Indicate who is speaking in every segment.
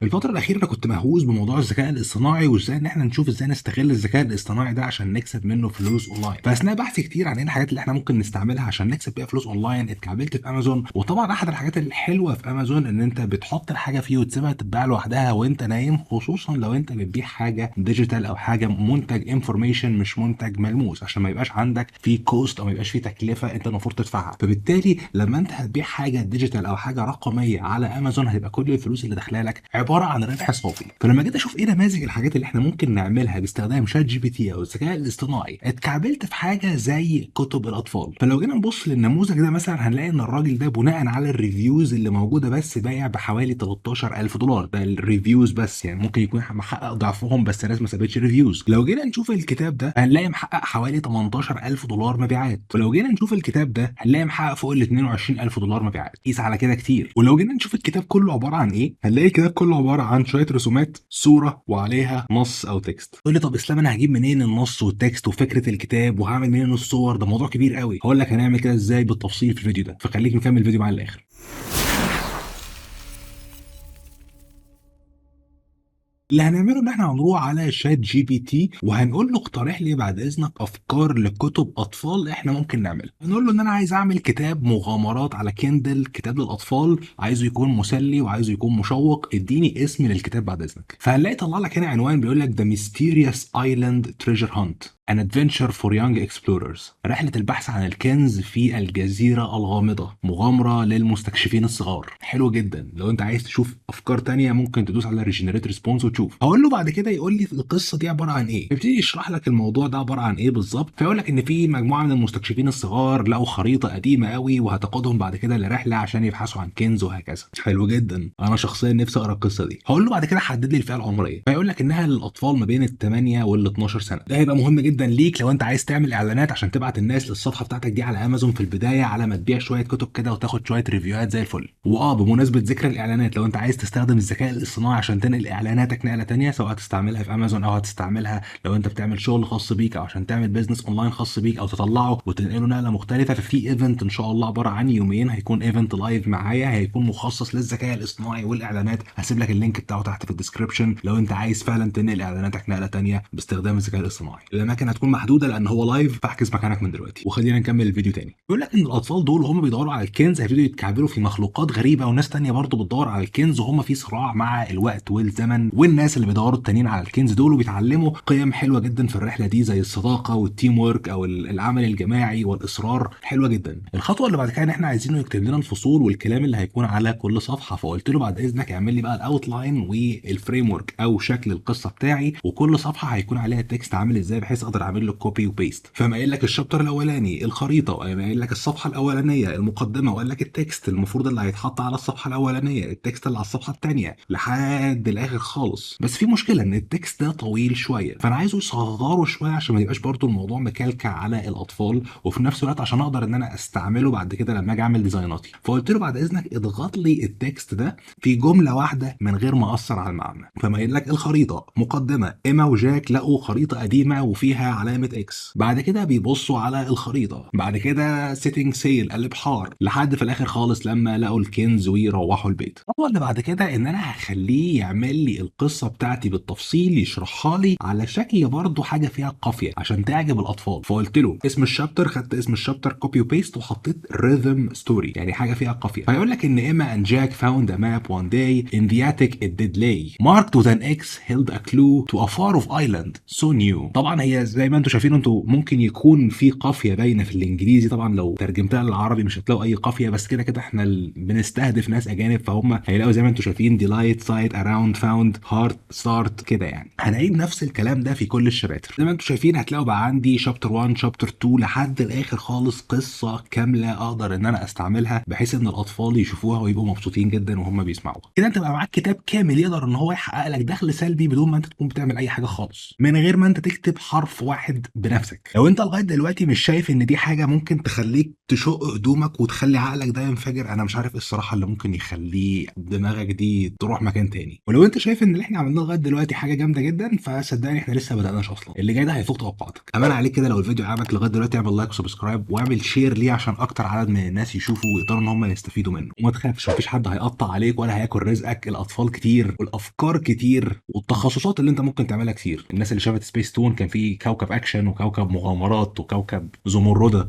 Speaker 1: الفترة الأخيرة أنا كنت مهووس بموضوع الذكاء الاصطناعي، وإزاي إن إحنا نشوف إزاي نستغل الذكاء الاصطناعي ده عشان نكسب منه فلوس أونلاين. فأثناء بحثي كتير عن إيه الحاجات اللي إحنا ممكن نستعملها عشان نكسب بيها فلوس أونلاين، اتكعبلت في أمازون. وطبعًا أحد الحاجات الحلوة في أمازون إن أنت بتحط الحاجة فيه وتسيبها تتباع لوحدها وأنت نايم، خصوصًا لو أنت بتبيع حاجة ديجيتال أو حاجة منتج انفورميشن مش منتج ملموس، عشان ما يبقاش عندك فيه كوست أو ما يبقاش فيه تكلفة أنت المفروض تدفعها. فبالتالي لما أنت هتبيع حاجة ديجيتال أو حاجة رقمية على أمازون هتبقى كل الفلوس اللي داخله لك عبارة عن ربح صافي. فلما جيت اشوف ايه نماذج الحاجات اللي احنا ممكن نعملها باستخدام شات جي بي تي او الذكاء الاصطناعي، اتكعبلت في حاجه زي كتب الاطفال. فلو جينا نبص للنموذج ده مثلا هنلاقي ان الراجل ده بناء على الريفيوز اللي موجوده بس بايع بحوالي 13000 دولار. ده الريفيوز بس، يعني ممكن يكون محقق ضعفهم بس الناس ما سابتش ريفيوز. لو جينا نشوف الكتاب ده هنلاقي محقق حوالي 18000 دولار مبيعات. ولو جينا نشوف الكتاب ده هنلاقي محقق فوق ال 22000 دولار مبيعات. قيس على كده كتير. ولو جينا نشوف الكتاب كله عباره عن ايه، هنلاقي الكتاب كله عباره عن شويه رسومات، صوره وعليها نص او تكست. تقول لي طب اسلام انا هجيب منين النص والتكست وفكره الكتاب وهعمل منين الصور؟ ده موضوع كبير قوي. هقول لك هنعمل كده ازاي بالتفصيل في الفيديو ده، فخليك مكمل الفيديو معايا للاخر. اللي هنعمله ان احنا هنروح على شات جي بي تي وهنقول له اقترح لي بعد اذنك افكار لكتب اطفال احنا ممكن نعملها. هنقول له ان انا عايز اعمل كتاب مغامرات على كيندل، كتاب للاطفال، عايزه يكون مسلي وعايزه يكون مشوق، اديني اسم للكتاب بعد اذنك. فهنلاقي طلع لك هنا عنوان بيقول لك The Mysterious Island Treasure Hunt An Adventure for Young Explorers. رحلة البحث عن الكنز في الجزيرة الغامضة، مغامرة للمستكشفين الصغار. حلو جدا. لو انت عايز تشوف افكار تانية ممكن تدوس على ريجنريت ريسبونس وتشوف. هقول له بعد كده يقول لي القصة دي عبارة عن ايه، يبتدي يشرح لك الموضوع ده عبارة عن ايه بالظبط. فيقول لك ان في مجموعة من المستكشفين الصغار لقوا خريطة قديمة قوي وهتقودهم بعد كده لرحلة عشان يبحثوا عن كنز وهكذا. حلو جدا. انا شخصيا نفسي اقرا القصة دي. هقول له بعد كده حدد لي الفئة العمرية، فيقول لك انها للاطفال ما بين ال 8 وال 12 سنة. ده هيبقى مهم جدا ليك لو انت عايز تعمل اعلانات عشان تبعت الناس للصفحه بتاعتك دي على امازون في البدايه، على ما تبيع شويه كتب كده وتاخد شويه ريفيوهات زي الفل. بمناسبه ذكر الاعلانات، لو انت عايز تستخدم الذكاء الاصطناعي عشان تنقل اعلاناتك نقله تانية، سواء هتستعملها في امازون او هتستعملها لو انت بتعمل شغل خاص بيك او عشان تعمل بيزنس اونلاين خاص بيك او تطلعه وتنقله نقله مختلفه، ففي ايفنت ان شاء الله عباره عن يومين، هيكون ايفنت لايف معايا، هيكون مخصص للذكاء الاصطناعي والاعلانات. هسيب لك اللينك بتاعه تحت في الديسكربشن لو انت عايز فعلا تنقل اعلاناتك نقله تانية باستخدام الذكاء الاصطناعي. الاماكن هتكون محدوده لان هو لايف، فاحجز مكانك من دلوقتي. وخلينا نكمل الفيديو تاني. بيقول لك ان الاطفال دول وهم بيدوروا على الكنز هيبتدوا يتكعبلوا في مخلوقات غريبه، وناس تانية برضه بتدور على الكنز وهم في صراع مع الوقت والزمن والناس اللي بيدوروا التانيين على الكنز دول، وبيتعلموا قيم حلوه جدا في الرحله دي زي الصداقه والتيم ورك او العمل الجماعي والاصرار. حلوه جدا. الخطوه اللي بعد كده ان احنا عايزينه يكتب لنا الفصول والكلام اللي هيكون على كل صفحه. فقلت له بعد اذنك اعمل لي بقى الاوتلاين والفريم ورك او شكل القصه بتاعي، وكل صفحه هيكون عليها التكست عامل ازاي بحيث اقدر اعمل له كوبي وبيست. فما قايل لك الشابتر الاولاني الخريطه، وقام قايل لك الصفحه الاولانيه المقدمه، وقال لك التكست المفروض اللي هيتحط على الصفحه الاولانيه، التكست اللي على الصفحه الثانيه لحد الاخر خالص. بس في مشكله ان التكست ده طويل شويه، فانا عايزه يصغره شويه عشان ما يبقاش برضو الموضوع مكلكع على الاطفال، وفي نفس الوقت عشان اقدر ان انا استعمله بعد كده لما اجي اعمل ديزايناتي. فقلت له بعد اذنك اضغط لي التكست ده في جمله واحده من غير ما اثر على المعنى. فما قايل لك الخريطه مقدمه، ايما وجاك لقوا خريطه قديمه وفيها علامه اكس، بعد كده بيبصوا على الخريطه، بعد كده سيتنج سيل البحار، لحد في الاخر خالص لما لقوا الكنز ويروحوا البيت. الخطوه اللي بعد كده ان انا هخليه يعمل لي القصه بتاعتي بالتفصيل، يشرحها لي على شكل برضه حاجه فيها قافيه عشان تعجب الاطفال. فقلت له اسم الشابتر، خدت اسم الشابتر كوبي وبيست وحطيت ريذم ستوري، يعني حاجه فيها قافيه. فيقول لك ان ايما and Jack found a map one day in the attic it did lay marked with an X held a clue to a far off island so new. طبعا هي زي ما انتم شايفين، انتوا ممكن يكون في قافيه باينه في الانجليزي، طبعا لو ترجمتها للعربي مش هتلاقوا اي قافيه، بس كده كده احنا بنستهدف ناس اجانب فهم هيلاقوا زي ما انتم شايفين delight side around found heart start كده. يعني هنعيد نفس الكلام ده في كل الشباتر. زي ما انتم شايفين هتلاقوا بقى عندي شابتر 1 شابتر 2 لحد الاخر خالص، قصه كامله اقدر ان انا استعملها بحيث ان الاطفال يشوفوها ويبقوا مبسوطين جدا وهم بيسمعوها. كده انت بقى معاك كتاب كامل يقدر ان هو يحقق لك دخل سلبي بدون ما انت تكون بتعمل اي حاجه خالص، من غير ما انت تكتب حرف صف واحد بنفسك. لو انت لغايه دلوقتي مش شايف ان دي حاجه ممكن تخليك تشق هدومك وتخلي عقلك ده ينفجر، انا مش عارف ايه الصراحه اللي ممكن يخليه دماغك دي تروح مكان تاني. ولو انت شايف ان اللي احنا عملناه لغايه دلوقتي حاجه جامده جدا، فصدقني احنا لسه ما بدأناش اصلا، اللي جاي ده هيفوق توقعاتك. امان عليك كده لو الفيديو عجبك لغايه دلوقتي اعمل لايك وسبسكرايب واعمل شير ليه عشان اكتر عدد من الناس يشوفوا ويقدروا ان هم يستفيدوا منه. وما تخافش، مفيش حد هيقطع عليك ولا هياكل رزقك، الاطفال كتير والافكار كتير والتخصصات اللي انت ممكن تعملها كتير. الناس اللي شافت سبيس تون كان في كوكب اكشن وكوكب مغامرات وكوكب زمردة.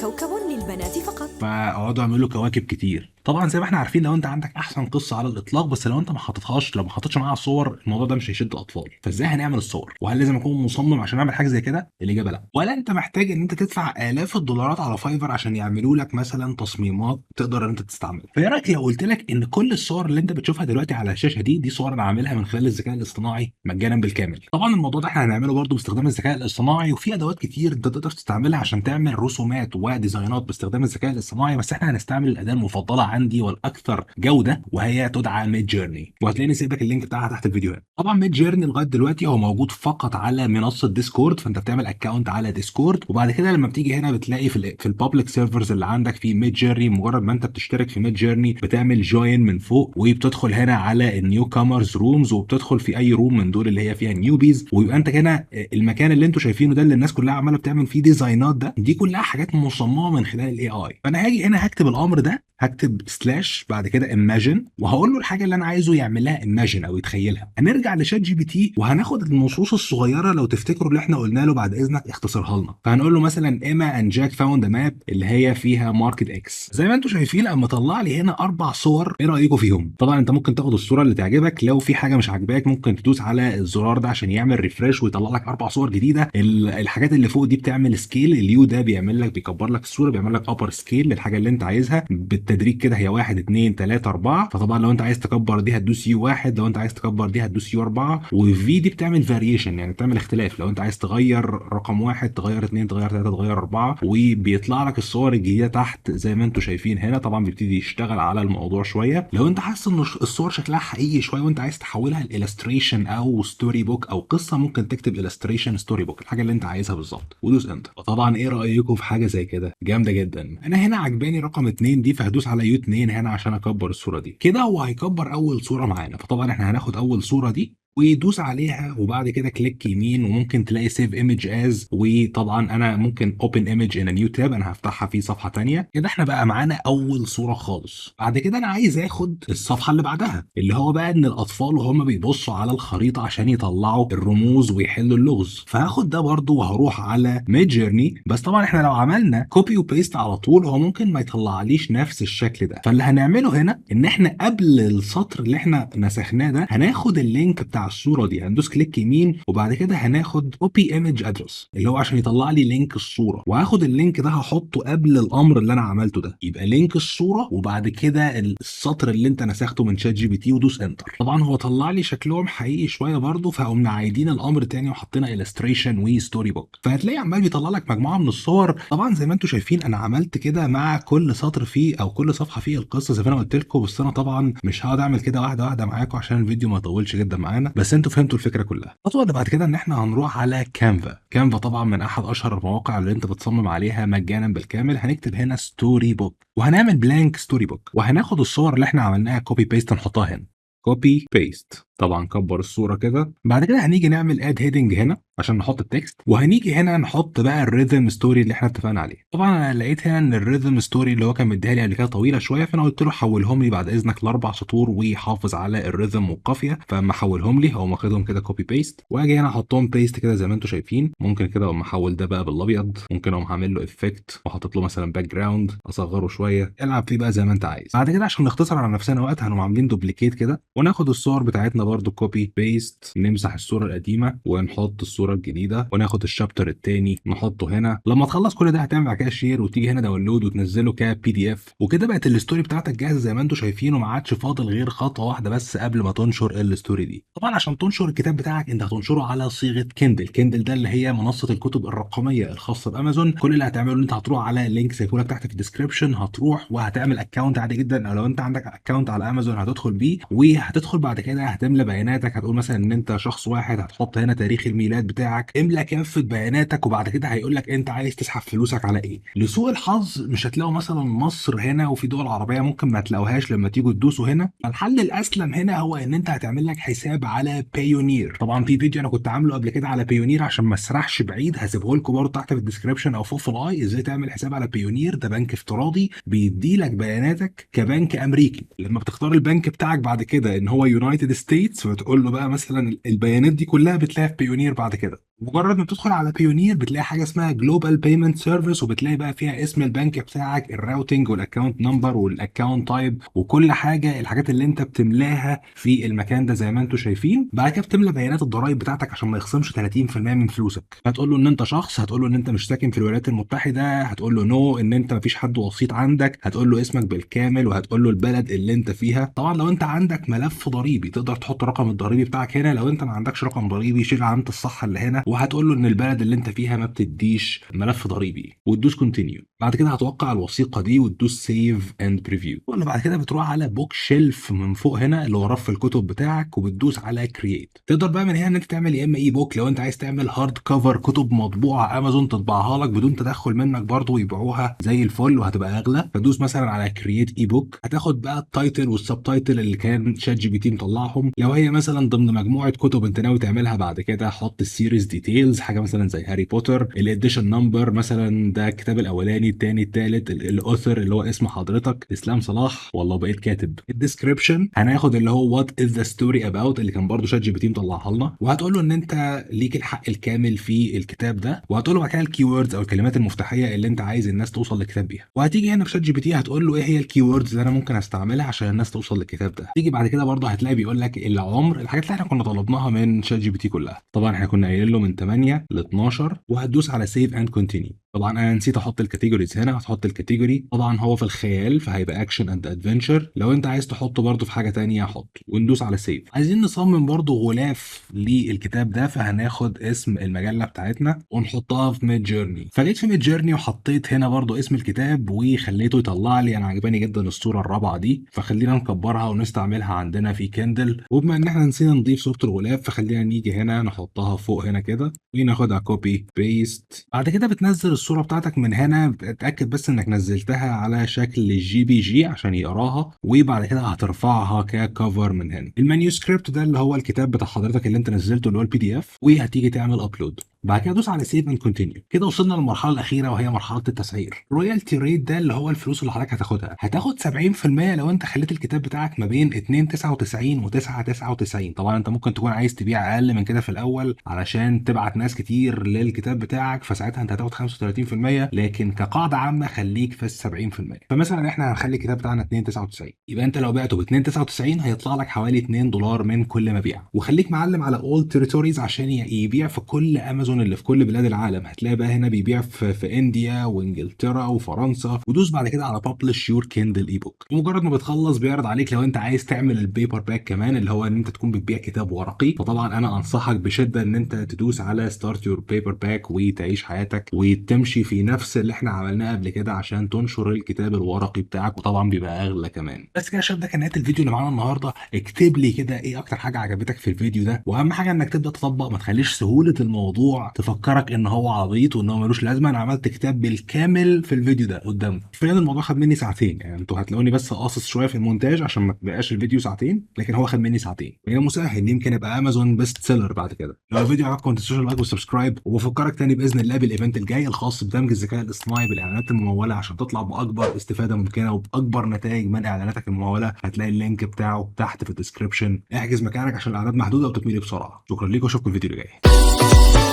Speaker 1: كوكب للبنات فقط، فاقعدوا اعملوا كواكب كتير. طبعا زي ما احنا عارفين لو انت عندك احسن قصه على الاطلاق، بس لو انت ما حطيتهاش، لو ما حطيتش معاها الصور، الموضوع ده مش هيشد الاطفال. فازاي هنعمل الصور؟ وهل لازم اكون مصمم عشان اعمل حاجه زي كده؟ الاجابه لا. ولا انت محتاج ان انت تدفع الاف الدولارات على فايفر عشان يعملوا لك مثلا تصميمات تقدر ان انت تستعملها. فايه رايك لو قلت لك ان كل الصور اللي انت بتشوفها دلوقتي على الشاشه دي صور انا عاملها من خلال الذكاء الاصطناعي مجانا بالكامل. طبعا الموضوع ده احنا هنعمله برضه باستخدام الذكاء الاصطناعي، وفي ادوات كتير انت تقدر تستعملها عشان تعمل رسومات وديزاينات باستخدام الذكاء الاصطناعي، بس احنا هنستعمل الاداه المفضله عندي والاكثر جوده، وهي تدعى ميد جيرني، وهتلاقيني سايب لك اللينك بتاعها تحت الفيديو هنا. طبعا ميد جيرني لغايه دلوقتي هو موجود فقط على منصه ديسكورد، فانت بتعمل اكونت على ديسكورد، وبعد كده لما بتيجي هنا بتلاقي في البابليك سيرفرز اللي عندك في ميد جيرني، مجرد ما انت بتشترك في ميد جيرني بتعمل جوين من فوق، وبتدخل هنا على النيو كامرز رومز، وبتدخل في اي روم من دول اللي هي فيها نيوبيز، ويبقى انت هنا المكان اللي انتوا شايفينه ده اللي الناس كلها عماله بتعمل فيه ديزاينات ده، دي كلها حاجات مصممه من خلال الاي اي. فانا هاجي هنا هكتب الامر ده، هكتب سلاش بعد كده imagine، وهقول له الحاجه اللي انا عايزه يعملها imagine او يتخيلها. هنرجع لشات جي بي تي وهناخد النصوص الصغيره لو تفتكروا اللي احنا قلنا له بعد اذنك اختصرها لنا. فهنقول له مثلا ايما اند جاك فاوند ماب اللي هي فيها ماركت اكس. زي ما انتم شايفين اما طلع لي هنا 4 صور، ايه رايكم فيهم؟ طبعا انت ممكن تاخد الصوره اللي تعجبك، لو في حاجه مش عاجباك ممكن تدوس على الزرار ده عشان يعمل ريفريش ويطلع لك 4 صور جديده. الحاجات اللي فوق دي بتعمل سكيل، اليو ده بيعمل لك بيكبر لك الصوره، بيعمل لك ابر سكيل للحاجه اللي انت عايزها بالتدريج كده، هي 1 2 3 4. فطبعا لو انت عايز تكبر دي هتدوس يو 1، لو انت عايز تكبر دي هتدوس يو 4. وفي دي بتعمل فاريشن، يعني بتعمل اختلاف، لو انت عايز تغير رقم 1 تغير 2 تغير 3 تغير 4، وبيطلع لك الصور الجديده تحت زي ما انتم شايفين هنا. طبعا بيبتدي يشتغل على الموضوع شويه. لو انت حاسس ان الصور شكلها حقيقي شويه وانت عايز تحولها لإلستريشن او ستوري بوك او قصه، ممكن تكتب إلستريشن ستوري بوك الحاجه اللي انت عايزها بالظبط ودوس انتر. وطبعا ايه رايكم في حاجه زي كده؟ جامده جدا. انا هنا عجباني رقم 2 دي، فهدوس على يو 2 هنا عشان اكبر الصوره دي كده. هو هيكبر اول صوره معانا، فطبعا احنا هناخد اول صوره دي ويدوس عليها، وبعد كده كليك يمين وممكن تلاقي سيف ايمج از. وطبعا انا ممكن اوبن ايمج ان نيو تاب، انا هفتحها في صفحه ثانيه كده. احنا بقى معانا اول صوره خالص. بعد كده انا عايز اخد الصفحه اللي بعدها، اللي هو بقى ان الاطفال وهم بيبصوا على الخريطه عشان يطلعوا الرموز ويحلوا اللغز. فهاخد ده برضو وهروح على ميد جيرني. بس طبعا احنا لو عملنا كوبي وبيست على طول هو ممكن ما يطلعليش نفس الشكل ده. فاللي هنعمله هنا ان احنا قبل السطر اللي احنا نسخناه ده هناخد اللينك بتاع الصوره دي، هندوس كليك يمين وبعد كده هناخد كوبي ايمج ادرس اللي هو عشان يطلع لي لينك الصوره، وهاخد اللينك ده هحطه قبل الامر اللي انا عملته ده، يبقى لينك الصوره وبعد كده السطر اللي انت نسخته من شات جي بي تي ودوس انتر. طبعا هو طلع لي شكلهم حقيقي شويه برضه، فقمنا عايدين الامر تاني وحطينا الستريشن وستوري بوك، فهتلاقي عمال بيطلع لك مجموعه من الصور. طبعا زي ما انتم شايفين انا عملت كده مع كل سطر فيه او كل صفحه فيه القصه زي ما انا قلت لكم، بس انا طبعا مش هقعد اعمل كده واحده واحده معاكم عشان الفيديو ما يطولش جدا معانا، بس انتوا فهمتوا الفكره كلها. الخطوه اللي بعد كده ان احنا هنروح على كانفا. كانفا طبعا من احد اشهر المواقع اللي انت بتصمم عليها مجانا بالكامل. هنكتب هنا ستوري بوك وهنعمل بلانك ستوري بوك، وهناخد الصور اللي احنا عملناها كوبي بيست نحطها هنا كوبي بيست. طبعا كبر الصوره كده. بعد كده هنيجي نعمل اد هيدنج هنا عشان نحط التكست، وهنيجي هنا نحط بقى الريذم ستوري اللي احنا اتفقنا عليه. طبعا انا لقيت هنا ان الريذم ستوري اللي هو كان مديها لي قبل كده طويله شويه، فانا قلت له حولهم لي بعد اذنك ل4 سطور وحافظ على الريذم والقافيه. فاما حولهم لي هقوم واخدهم كده كوبي بيست واجي هنا احطهم بيست كده زي ما انتم شايفين. ممكن كده اقوم محول ده بقى بالابيض، ممكن اقوم عامل له افكت وحاطط له مثلا باك جراوند اصغره شويه، العب فيه بقى زي ما انت عايز. بعد كده عشان نختصر على نفسنا وقت هنقوم عاملين دوبليكيت كده وناخد الصور بتاعتنا برده كوبي بيست، نمسح الصوره القديمه ونحط الصوره الجديده وناخد الشابتر الثاني نحطه هنا. لما تخلص كل ده هتعمل بعد كده شير وتيجي هنا داونلود وتنزله كبي دي اف، وكده بقت الستوري بتاعتك جاهزه زي ما انتم شايفين، وما عادش فاضل غير خطوه واحده بس قبل ما تنشر الستوري دي. طبعا عشان تنشر الكتاب بتاعك انت هتنشره على صيغه كيندل. كيندل ده اللي هي منصه الكتب الرقميه الخاصه بامازون. كل اللي هتعمله ان انت هتروح على لينك هيكون لك تحت في الديسكربشن، هتروح وهتعمل اكونت عادي جدا، او لو انت عندك اكونت على امازون هتدخل بيه، وهتدخل بعد كده هتملى هتملى بياناتك، هتقول مثلا ان انت شخص واحد، هتحط هنا تاريخ الميلاد بتاعك، املى كافه بياناتك، وبعد كده هيقول لك انت عايز تسحب فلوسك على ايه. لسوء الحظ مش هتلاقوا مثلا مصر هنا، وفي دول عربيه ممكن ما تلاقوهاش لما تيجوا تدوسوا هنا. فالحل الاسلم هنا هو ان انت هتعمل لك حساب على بايونير. طبعا في فيديو انا كنت عامله قبل كده على بايونير، عشان ما اسرحش بعيد هسيبه لكم برضه تحت في الديسكربشن او فوق في الاي، ازاي تعمل حساب على بايونير. ده بنك افتراضي بيدي لك بياناتك كبنك امريكي. لما بتختار البنك بتاعك بعد كده ان هو يونايتد ستيتس، وتقول له بقى مثلا البيانات دي كلها بتلاقيها في بايونير. بعد كده مجرد ما تدخل على بايونير بتلاقي حاجه اسمها جلوبال بيمنت سيرفيس، وبتلاقي بقى فيها اسم البنك بتاعك، الراوتنج والاكونت نمبر والاكونت تايب وكل حاجه، الحاجات اللي انت بتملاها في المكان ده زي ما انتم شايفين. بعد كده بتملى بيانات الضرائب بتاعتك عشان ما يخصمش 30% من فلوسك. هتقول له ان انت شخص، هتقول له ان انت مش ساكن في الولايات المتحده، هتقول له نو ان انت مفيش حد وسيط عندك، هتقول له اسمك بالكامل، وهتقول له البلد اللي انت فيها. طبعا لو انت عندك ملف ضريبي تقدر تحط رقم الضريبي بتاعك هنا، لو انت ما عندكش رقم ضريبي شيل علامه الصح اللي هنا، وهتقول له ان البلد اللي انت فيها ما بتديش ملف ضريبي، وتدوس كونتينيو. بعد كده هتوقع الوثيقه دي وتدوس سيف اند بريفيو. ولا بعد كده بتروح على بوك شيلف من فوق هنا اللي هو رف الكتب بتاعك، وبتدوس على كرييت. تقدر بقى من هنا ان انت تعمل يا اما اي بوك، لو انت عايز تعمل هارد كفر كتب مطبوعه امازون تطبعها لك بدون تدخل منك برضه ويبيعوها زي الفل وهتبقى اغلى، فتدوس مثلا على كرييت اي بوك. هتاخد بقى التايتل والسب تايتل اللي كان شات جي بي تي مطلعهم. لو هي مثلا ضمن مجموعه كتب انت ناوي تعملها بعد كده، حط السيريز ديتيلز، حاجه مثلا زي هاري بوتر، الاديشن نمبر مثلا ده الكتاب الاولاني الثاني الثالث، الاوثر اللي هو اسم حضرتك اسلام صلاح والله بقيت كاتب. الديسكربشن هناخد اللي هو وات از ذا ستوري اباوت اللي كان برضه شات جي بي تي مطلعها لنا، وهتقول له ان انت ليك الحق الكامل في الكتاب ده، وهتقول له بعد كده الكي ووردز او الكلمات المفتاحيه اللي انت عايز الناس توصل للكتاب بيها. وهتيجي هنا في شات جي بي تي هتقول له ايه هي الكي ووردز اللي انا ممكن استعملها عشان الناس توصل للكتاب ده. تيجي بعد كده برضه هتلاقي بيقول لك العمر، الحاجات اللي احنا كنا طلبناها من شات جي بي تي كلها. طبعا احنا كنا قايلين له من 8 ل 12، وهتدوس على سيف اند كونتينيو. طبعا انا نسيت احط الكاتيجوريز هنا، هتحط الكاتيجوري طبعا هو في الخيال فهيبقى اكشن اند ادفنتشر، لو انت عايز تحطه برضه في حاجه تانية حط، وندوس على سيف. عايزين نصمم برضه غلاف للكتاب ده، فهناخد اسم المجله بتاعتنا ونحطها في ميد جيرني. فجيت في ميد جيرني وحطيت هنا برضه اسم الكتاب وخليته يطلع لي، انا عجباني جدا الصوره الرابعه دي، فخلينا نكبرها ونستعملها عندنا في كندل. وبما ان احنا نسينا نضيف صوره الغلاف فخلينا نيجي هنا نحطها فوق هنا كده وناخدها كوبي بيست. بعد كده بتنزل الصوره بتاعتك من هنا، بتتاكد بس انك نزلتها على شكل جي بي جي عشان يقراها، وبعد كده هترفعها ككفر من هنا. المانيوسكريبت ده اللي هو الكتاب بتاع حضرتك اللي انت نزلته اللي هو البي دي اف، وهتيجي تعمل ابلود. بعد كده دوس على سيف اند كونتينيو. كده وصلنا للمرحله الاخيره وهي مرحله التسعير. رويالتي ريت ده اللي هو الفلوس اللي حضرتك هتاخد 70% لو انت خليت الكتاب بتاعك ما بين 2.99 و 9.99. طبعا انت ممكن تكون عايز تبيع اقل من كده في الاول علشان تبعت ناس كتير للكتاب بتاعك، فساعتها انت هتاخد 35%، لكن كقاعده عامه خليك في 70%. فمثلا احنا هنخلي الكتاب بتاعنا 2.99، يبقى انت لو بعته ب 2.99 هيطلع لك حوالي 2 دولار من كل مبيع. وخليك معلم على اول تيريتوريز عشان يبيع في كل امازون اللي في كل بلاد العالم. هتلاقي بقى هنا بيبيع في انديا وانجلترا وفرنسا. ودوس بعد كده على ببلش يور كيندل اي بوك. ومجرد ما بتخلص بيعرض عليك لو انت عايز تعمل البيبر باك كمان، اللي هو ان انت تكون بتبيع كتاب ورقي. فطبعا انا انصحك بشده ان انت تدوس على ستارت يور بيبر باك وتعيش حياتك وتمشي في نفس اللي احنا عملناه قبل كده عشان تنشر الكتاب الورقي بتاعك، وطبعا بيبقى اغلى كمان. بس كده يا شباب، ده كان نهايه الفيديو اللي معانا النهارده. اكتب لي كده ايه اكتر حاجه عجبتك في الفيديو ده، واهم حاجه انك تبدا تطبق، ما تخليش سهوله الموضوع تفكرك ان هو عبيط وان هو ملوش لازمه. انا عملت كتاب بالكامل في الفيديو ده قدامك. فعلا الموضوع خد مني ساعتين، يعني انتوا هتلاقوني بس قاصص شويه في المونتاج عشان ما تبقاش الفيديو ساعتين، لكن هو خد مني ساعتين. هي مسهل، يمكن ابقى امازون بيست سيلر بعد كده. لو الفيديو عجبكم ما تنسوش اللايك والسبسكرايب، وبفكرك تاني باذن الله بالايفنت الجاي الخاص بدمج الذكاء الاصطناعي بالاعلانات المموله عشان تطلع باكبر استفاده ممكنه وباكبر نتائج من اعلاناتك المموله. هتلاقي اللينك بتاعه تحت في الديسكربشن. احجز مكانك عشان الاعداد محدوده وتكملي بسرعه. شكرا ليكم واشوفكم الفيديو اللي جاي.